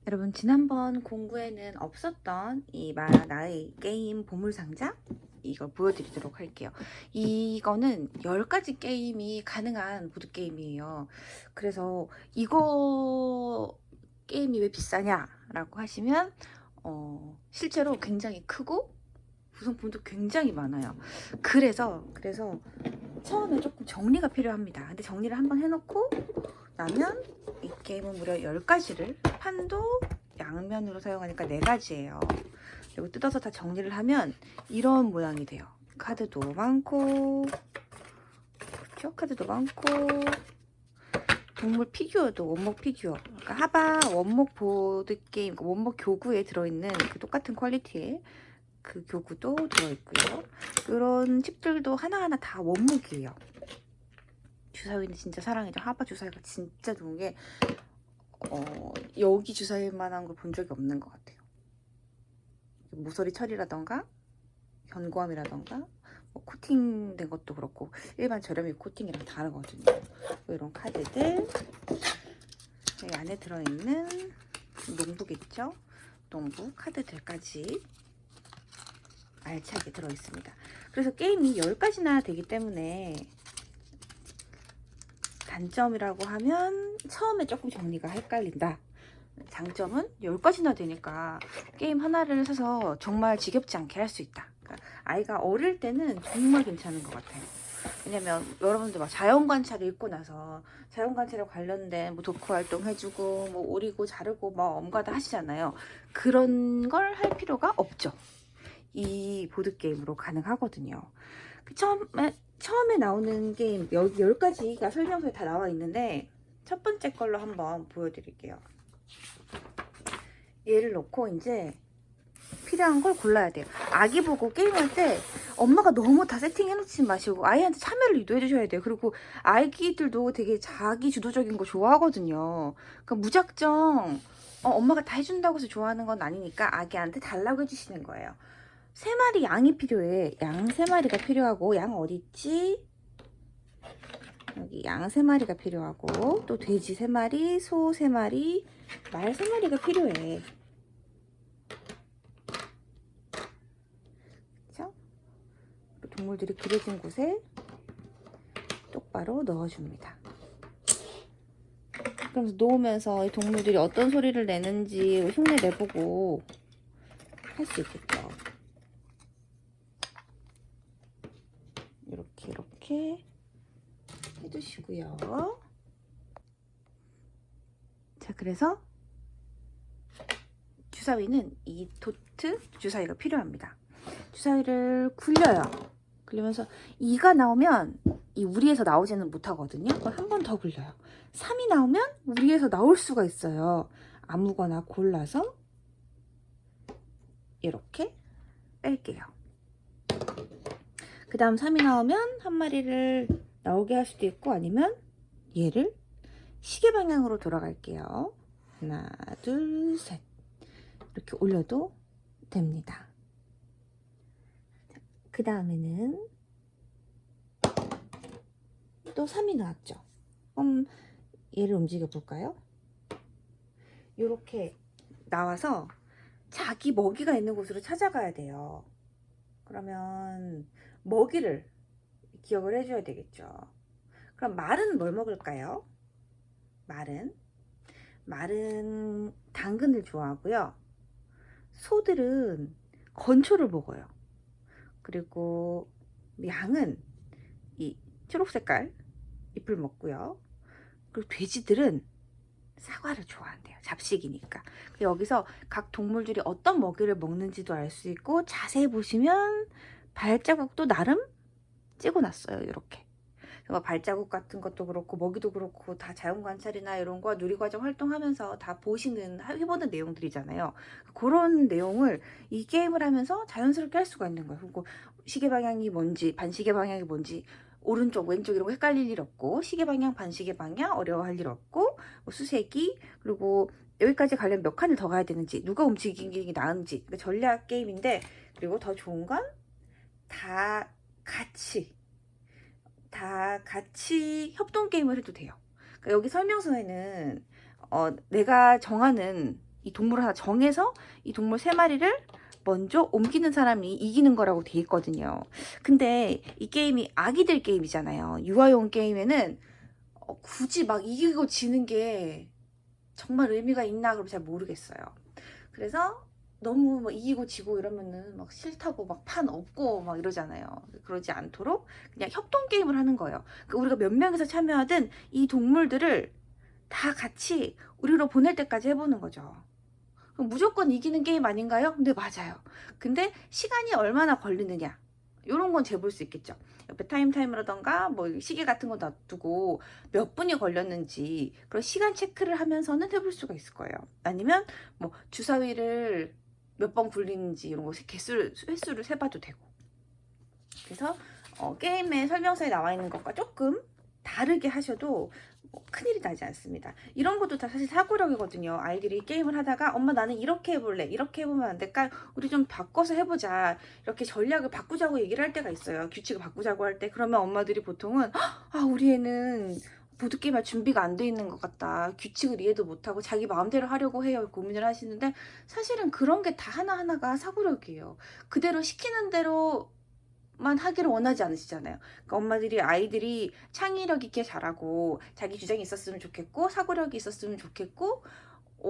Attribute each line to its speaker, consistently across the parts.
Speaker 1: 여러분, 지난번 공구에는 없었던 이 나의 게임 보물상자 이걸 보여드리도록 할게요. 이거는 10가지 게임이 가능한 보드게임이에요. 그래서 이거 게임이 왜 비싸냐 라고 하시면 실제로 굉장히 크고 구성품도 굉장히 많아요. 그래서 처음에 조금 정리가 필요합니다. 근데 정리를 한번 해놓고 나면 이 게임은 무려 10가지를 판도 양면으로 사용하니까 4가지예요. 그리고 뜯어서 다 정리를 하면 이런 모양이 돼요. 카드도 많고, 그렇죠? 카드도 많고, 동물 피규어도 원목 피규어. 그러니까 하바 원목 보드 게임, 원목 교구에 들어있는 그 똑같은 퀄리티의 그 교구도 들어있고요. 이런 칩들도 하나하나 다 원목이에요. 주사위는 진짜 사랑이죠. 하바 주사위가 진짜 좋은 게 여기 주사위 만한 걸 본 적이 없는 것 같아요. 모서리 처리라던가 견고함이라던가 뭐 코팅된 것도 그렇고 일반 저렴이 코팅이랑 다르거든요. 이런 카드들 여기 안에 들어있는 농부겠죠? 농부 카드들까지 알차게 들어있습니다. 그래서 게임이 10가지나 되기 때문에 단점이라고 하면 처음에 조금 정리가 헷갈린다. 장점은 10가지나 되니까 게임 하나를 사서 정말 지겹지 않게 할 수 있다. 그러니까 아이가 어릴 때는 정말 괜찮은 것 같아요. 왜냐면 여러분들 막 자연관찰을 읽고 나서 자연관찰에 관련된 뭐 도크 활동 해주고 뭐 오리고 자르고 뭐 엄가다 하시잖아요. 그런 걸 할 필요가 없죠. 이 보드게임으로 가능하거든요. 처음에 나오는 게임 여기 10가지가 설명서에 다 나와 있는데 첫 번째 걸로 한번 보여드릴게요. 얘를 놓고 이제 필요한 걸 골라야 돼요. 아기 보고 게임할 때 엄마가 너무 다 세팅해 놓지 마시고 아이한테 참여를 유도해 주셔야 돼요. 그리고 아기들도 되게 자기 주도적인 거 좋아하거든요. 그러니까 무작정 엄마가 다 해준다고 해서 좋아하는 건 아니니까 아기한테 달라고 해주시는 거예요. 3마리 양이 필요해. 양 3마리가 필요하고, 양 어디 있지? 여기 양 3마리가 필요하고, 또 돼지 3마리, 소 3마리, 말 3마리가 필요해. 그쵸? 동물들이 그려진 곳에 똑바로 넣어줍니다. 그래서 놓으면서 이 동물들이 어떤 소리를 내는지 흉내 내보고 할 수 있겠죠. 이렇게 해주시고요. 자, 그래서 주사위는 이 도트 주사위가 필요합니다. 주사위를 굴려요. 굴리면서 2가 나오면 이 우리에서 나오지는 못하거든요. 한 번 더 굴려요. 3이 나오면 우리에서 나올 수가 있어요. 아무거나 골라서 이렇게 뺄게요. 그 다음 3이 나오면 한 마리를 나오게 할 수도 있고 아니면 얘를 시계 방향으로 돌아갈게요. 하나, 둘, 셋. 이렇게 올려도 됩니다. 그 다음에는 또 3이 나왔죠. 그럼 얘를 움직여 볼까요? 이렇게 나와서 자기 먹이가 있는 곳으로 찾아가야 돼요. 그러면 먹이를 기억을 해줘야 되겠죠. 그럼 말은 뭘 먹을까요? 말은 당근을 좋아하고요. 소들은 건초를 먹어요. 그리고 양은 이 초록색깔 잎을 먹고요. 그리고 돼지들은 사과를 좋아한대요. 잡식이니까. 여기서 각 동물들이 어떤 먹이를 먹는지도 알 수 있고 자세히 보시면 발자국도 나름 찍어놨어요. 이렇게. 발자국 같은 것도 그렇고 먹이도 그렇고 다 자연관찰이나 이런 거 누리과정 활동하면서 다 해보는 내용들이잖아요. 그런 내용을 이 게임을 하면서 자연스럽게 할 수가 있는 거예요. 그리고 시계 방향이 뭔지 반시계 방향이 뭔지 오른쪽 왼쪽 이런 거 헷갈릴 일 없고 시계 방향 반시계 방향 어려워할 일 없고 수세기 그리고 여기까지 가려면 몇 칸을 더 가야 되는지 누가 움직이는 게 나은지 그러니까 전략 게임인데 그리고 더 좋은 건 다 같이 협동 게임을 해도 돼요. 그러니까 여기 설명서에는 내가 정하는 이 동물을 하나 정해서 이 동물 3마리를 먼저 옮기는 사람이 이기는 거라고 돼 있거든요. 근데 이 게임이 아기들 게임이잖아요. 유아용 게임에는 굳이 막 이기고 지는 게 정말 의미가 있나 그럼 잘 모르겠어요. 그래서 너무 뭐 이기고 지고 이러면은 막 싫다고 막 판 없고 막 이러잖아요. 그러지 않도록 그냥 협동 게임을 하는 거예요. 그러니까 우리가 몇 명이서 참여하든 이 동물들을 다 같이 우리로 보낼 때까지 해보는 거죠. 그럼 무조건 이기는 게임 아닌가요? 네, 맞아요. 근데 시간이 얼마나 걸리느냐, 요런 건 재볼 수 있겠죠. 옆에 타임라던가 뭐 시계 같은 거 놔두고 몇 분이 걸렸는지 그런 시간 체크를 하면서는 해볼 수가 있을 거예요. 아니면 뭐 주사위를 몇 번 굴리는지 이런 거 횟수를 세봐도 되고. 그래서 게임의 설명서에 나와 있는 것과 조금 다르게 하셔도 뭐 큰일이 나지 않습니다. 이런 것도 다 사실 사고력이거든요. 아이들이 게임을 하다가 엄마 나는 이렇게 해볼래, 이렇게 해보면 안 될까, 우리 좀 바꿔서 해보자, 이렇게 전략을 바꾸자고 얘기를 할 때가 있어요. 규칙을 바꾸자고 할 때. 그러면 엄마들이 보통은 아, 우리 애는 보드게임 할 준비가 안 돼 있는 것 같다, 규칙을 이해도 못하고 자기 마음대로 하려고 해요, 고민을 하시는데, 사실은 그런 게 다 하나하나가 사고력이에요. 그대로 시키는 대로 만 하기를 원하지 않으시잖아요. 그러니까 엄마들이 아이들이 창의력 있게 자라고 자기 주장이 있었으면 좋겠고 사고력이 있었으면 좋겠고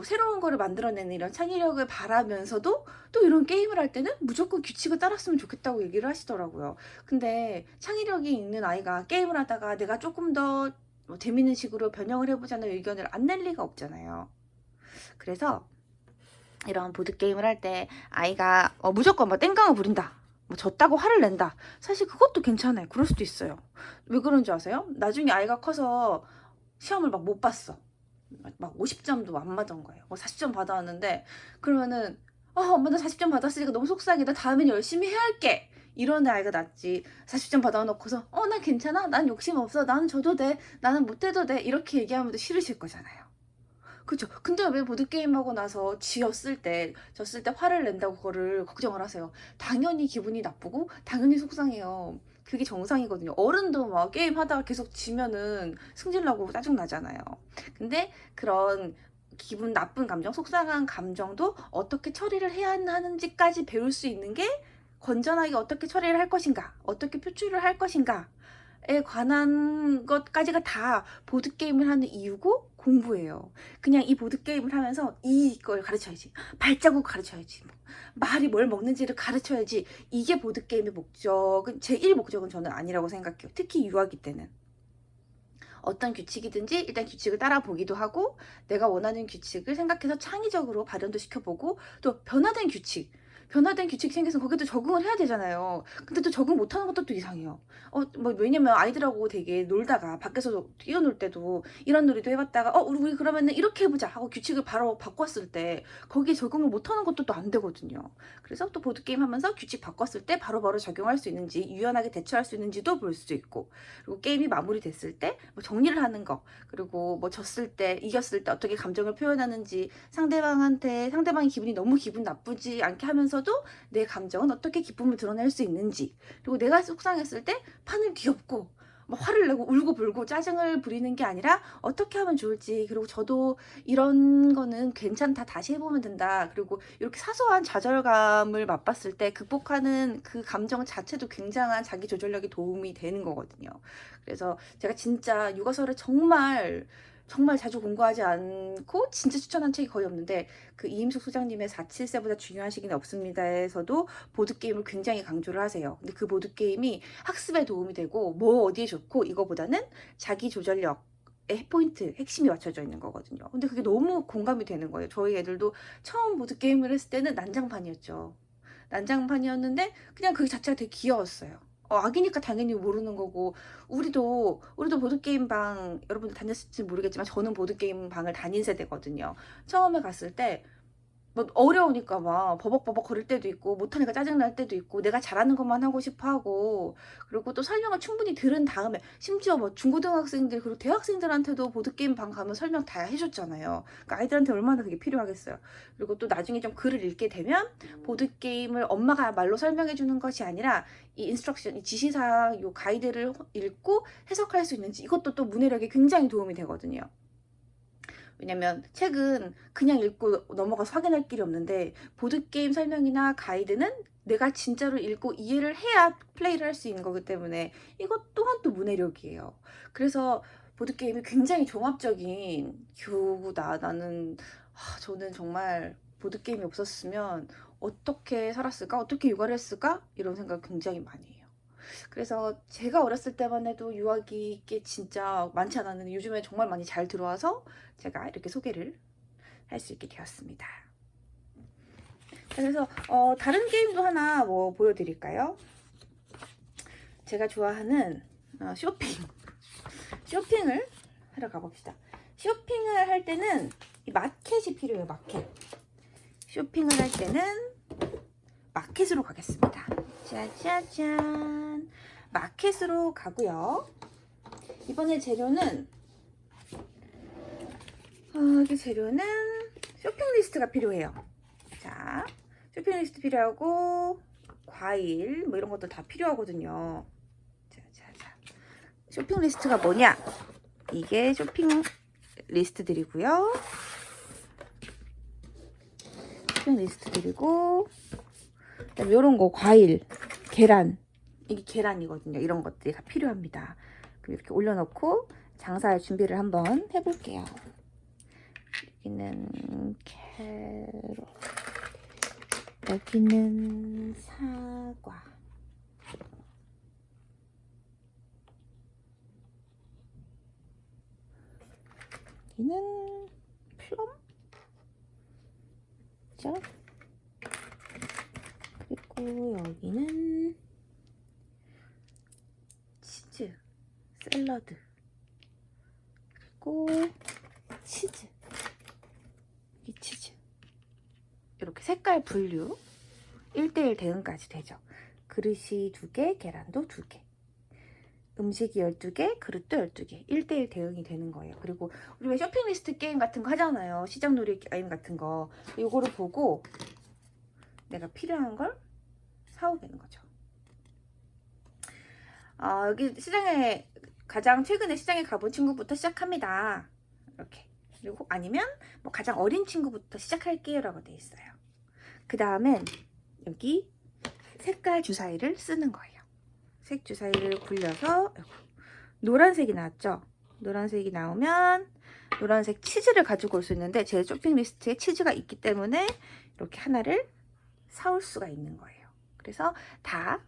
Speaker 1: 새로운 거를 만들어내는 이런 창의력을 바라면서도 또 이런 게임을 할 때는 무조건 규칙을 따랐으면 좋겠다고 얘기를 하시더라고요. 근데 창의력이 있는 아이가 게임을 하다가 내가 조금 더 재밌는 식으로 변형을 해보자는 의견을 안 낼 리가 없잖아요. 그래서 이런 보드게임을 할 때 아이가 무조건 막 땡깡을 부린다, 뭐 졌다고 화를 낸다, 사실 그것도 괜찮아요. 그럴 수도 있어요. 왜 그런지 아세요? 나중에 아이가 커서 시험을 막 못 봤어. 막 50점도 안 맞은 거예요. 40점 받아왔는데, 그러면은 엄마 나 40점 받았으니까 너무 속상해, 나 다음엔 열심히 해야 할게, 이런 아이가 낫지. 40점 받아놓고서 난 괜찮아, 난 욕심 없어, 나는 져도 돼, 나는 못해도 돼, 이렇게 얘기하면 또 싫으실 거잖아요. 그쵸. 근데 왜 보드게임 하고 나서 졌을 때 화를 낸다고 그거를 걱정을 하세요? 당연히 기분이 나쁘고 당연히 속상해요. 그게 정상이거든요. 어른도 막 게임 하다가 계속 지면은 승질나고 짜증나잖아요. 근데 그런 기분 나쁜 감정, 속상한 감정도 어떻게 처리를 해야 하는지까지 배울 수 있는 게, 건전하게 어떻게 처리를 할 것인가, 어떻게 표출을 할 것인가 에 관한 것까지가 다 보드게임을 하는 이유고 공부예요. 그냥 이 보드게임을 하면서 이걸 가르쳐야지, 발자국 가르쳐야지, 뭐 말이 뭘 먹는지를 가르쳐야지, 이게 보드게임의 목적은, 제1 목적은 저는 아니라고 생각해요. 특히 유아기 때는. 어떤 규칙이든지 일단 규칙을 따라 보기도 하고, 내가 원하는 규칙을 생각해서 창의적으로 발현도 시켜보고, 또 변화된 규칙이 생겨서 거기도 적응을 해야 되잖아요. 근데 또 적응 못하는 것도 또 이상해요. 뭐 왜냐면 아이들하고 되게 놀다가 밖에서 뛰어놀 때도 이런 놀이도 해봤다가 우리 그러면은 이렇게 해보자 하고 규칙을 바로 바꿨을 때 거기에 적응을 못하는 것도 또 안 되거든요. 그래서 또 보드게임 하면서 규칙 바꿨을 때 바로바로 적용할 수 있는지, 유연하게 대처할 수 있는지도 볼 수 있고, 그리고 게임이 마무리됐을 때 뭐 정리를 하는 거, 그리고 뭐 졌을 때 이겼을 때 어떻게 감정을 표현하는지, 상대방이 기분이 너무 기분 나쁘지 않게 하면서도 내 감정은 어떻게 기쁨을 드러낼 수 있는지, 그리고 내가 속상했을 때 판을 뒤엎고 막 화를 내고 울고 불고 짜증을 부리는 게 아니라 어떻게 하면 좋을지, 그리고 저도 이런 거는 괜찮다, 다시 해보면 된다, 그리고 이렇게 사소한 좌절감을 맛봤을 때 극복하는 그 감정 자체도 굉장한 자기 조절력이 도움이 되는 거거든요. 그래서 제가 진짜 육아서를 정말 자주 공부하지 않고 진짜 추천한 책이 거의 없는데, 그 이임숙 소장님의 4-7세보다 중요한 시기는 없습니다에서도 보드게임을 굉장히 강조를 하세요. 근데 그 보드게임이 학습에 도움이 되고 뭐 어디에 좋고, 이거보다는 자기 조절력 포인트, 핵심이 맞춰져 있는 거거든요. 근데 그게 너무 공감이 되는 거예요. 저희 애들도 처음 보드게임을 했을 때는 난장판이었죠. 난장판이었는데 그냥 그 자체가 되게 귀여웠어요. 아기니까 당연히 모르는 거고, 우리도 보드게임 방, 여러분들 다녔을지 모르겠지만 저는 보드게임 방을 다닌 세대거든요. 처음에 갔을 때 뭐 어려우니까 막 버벅버벅 거릴 때도 있고, 못하니까 짜증날 때도 있고, 내가 잘하는 것만 하고 싶어 하고, 그리고 또 설명을 충분히 들은 다음에, 심지어 뭐 중고등학생들 그리고 대학생들한테도 보드게임 방 가면 설명 다 해줬잖아요. 그러니까 아이들한테 얼마나 그게 필요하겠어요. 그리고 또 나중에 좀 글을 읽게 되면 보드게임을 엄마가 말로 설명해 주는 것이 아니라 이 인스트럭션, 이 지시사항, 요 가이드를 읽고 해석할 수 있는지, 이것도 또 문해력에 굉장히 도움이 되거든요. 왜냐면 책은 그냥 읽고 넘어가서 확인할 길이 없는데 보드게임 설명이나 가이드는 내가 진짜로 읽고 이해를 해야 플레이를 할 수 있는 거기 때문에 이것 또한 또 문해력이에요. 그래서 보드게임이 굉장히 종합적인 교구다. 저는 정말 보드게임이 없었으면 어떻게 살았을까? 어떻게 육아를 했을까? 이런 생각 굉장히 많이 해요. 그래서 제가 어렸을 때만 해도 유아기 게 진짜 많지 않았는데 요즘에 정말 많이 잘 들어와서 제가 이렇게 소개를 할 수 있게 되었습니다. 그래서 다른 게임도 하나 뭐 보여드릴까요? 제가 좋아하는 쇼핑을 하러 가봅시다. 쇼핑을 할 때는 이 마켓이 필요해요. 마켓. 쇼핑을 할 때는 마켓으로 가겠습니다. 짜자잔. 마켓으로 가고요. 이번에 재료는 여기 재료는 쇼핑 리스트가 필요해요. 자, 쇼핑 리스트 필요하고 과일 뭐 이런 것도 다 필요하거든요. 자. 쇼핑 리스트가 뭐냐? 이게 쇼핑 리스트들이고요. 쇼핑 리스트들이고 그다음에 이런 거 과일, 계란, 이게 계란이거든요. 이런 것들이 다 필요합니다. 그럼 이렇게 올려놓고 장사할 준비를 한번 해볼게요. 여기는 캐럿, 여기는 사과, 여기는 플럼, 그죠? 그리고 여기는 치즈, 샐러드, 그리고 치즈, 이 치즈. 이렇게 색깔 분류 1:1 대응까지 되죠. 그릇이 2개, 계란도 2개. 음식이 12개, 그릇도 12개. 1:1 대응이 되는 거예요. 그리고 우리 왜 쇼핑 리스트 게임 같은 거 하잖아요. 시장놀이 게임 같은 거. 요거를 보고 내가 필요한 걸 사오게 되는 거죠. 여기 시장에 가장 최근에 시장에 가본 친구부터 시작합니다. 이렇게. 그리고 아니면 뭐 가장 어린 친구부터 시작할게요 라고 돼 있어요. 그 다음엔 여기 색깔 주사위를 쓰는 거예요. 색 주사위를 굴려서 노란색이 나왔죠. 노란색이 나오면 노란색 치즈를 가지고 올 수 있는데 제 쇼핑 리스트에 치즈가 있기 때문에 이렇게 하나를 사올 수가 있는 거예요. 그래서 다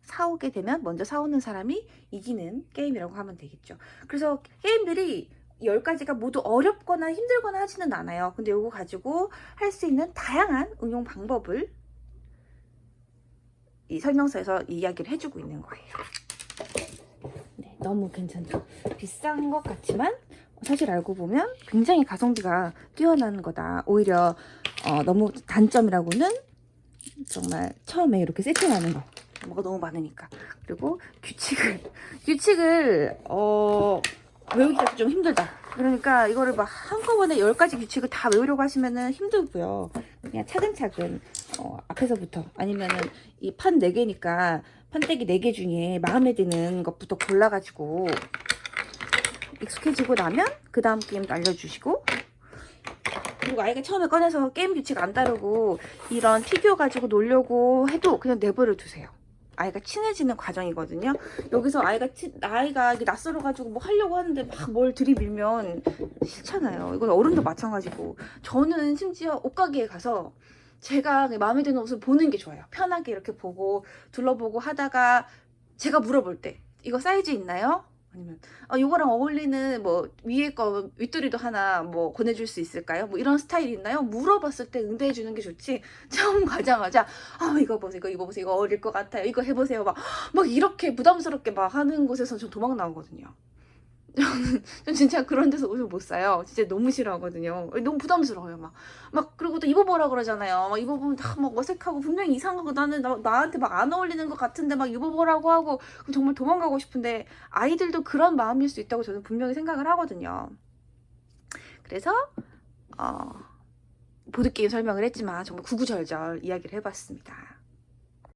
Speaker 1: 사오게 되면 먼저 사오는 사람이 이기는 게임이라고 하면 되겠죠. 그래서 게임들이 10가지가 모두 어렵거나 힘들거나 하지는 않아요. 근데 이거 가지고 할 수 있는 다양한 응용 방법을 이 설명서에서 이야기를 해주고 있는 거예요. 네, 너무 괜찮죠? 비싼 것 같지만 사실 알고 보면 굉장히 가성비가 뛰어난 거다. 오히려 너무 단점이라고는 정말 처음에 이렇게 세팅하는 거. 뭐가 너무 많으니까. 그리고 규칙을 외우기가 좀 힘들다. 그러니까 이거를 막 한꺼번에 10가지 규칙을 다 외우려고 하시면은 힘들고요. 그냥 차근차근 앞에서부터 아니면은 이 판 4개니까 판때기 4개 중에 마음에 드는 것부터 골라가지고 익숙해지고 나면 그 다음 게임도 알려주시고, 그리고 아이가 처음에 꺼내서 게임 규칙 안 따르고 이런 피규어 가지고 놀려고 해도 그냥 내버려 두세요. 아이가 친해지는 과정이거든요. 여기서 아이가 낯설어가지고 뭐 하려고 하는데 막 뭘 들이밀면 싫잖아요. 이건 어른도 마찬가지고. 저는 심지어 옷가게에 가서 제가 마음에 드는 옷을 보는 게 좋아요. 편하게 이렇게 보고 둘러보고 하다가 제가 물어볼 때 이거 사이즈 있나요? 아니면 이거랑 어울리는 뭐 위에 거 윗도리도 하나 뭐 권해줄 수 있을까요? 뭐 이런 스타일 있나요? 물어봤을 때 응대해 주는 게 좋지. 처음 가자마자 이거 보세요, 이거 입어보세요, 이거 어울릴 것 같아요, 이거 해보세요, 막 이렇게 부담스럽게 막 하는 곳에서 전 도망 나오거든요. 전 진짜 그런 데서 옷을 못 사요. 진짜 너무 싫어하거든요. 너무 부담스러워요. 그리고 또 입어보라 그러잖아요. 막 입어보면 다 막 어색하고 분명히 이상하고 나한테 막 안 어울리는 것 같은데 막 입어보라고 하고 그럼 정말 도망가고 싶은데 아이들도 그런 마음일 수 있다고 저는 분명히 생각을 하거든요. 그래서 보드게임 설명을 했지만 정말 구구절절 이야기를 해봤습니다.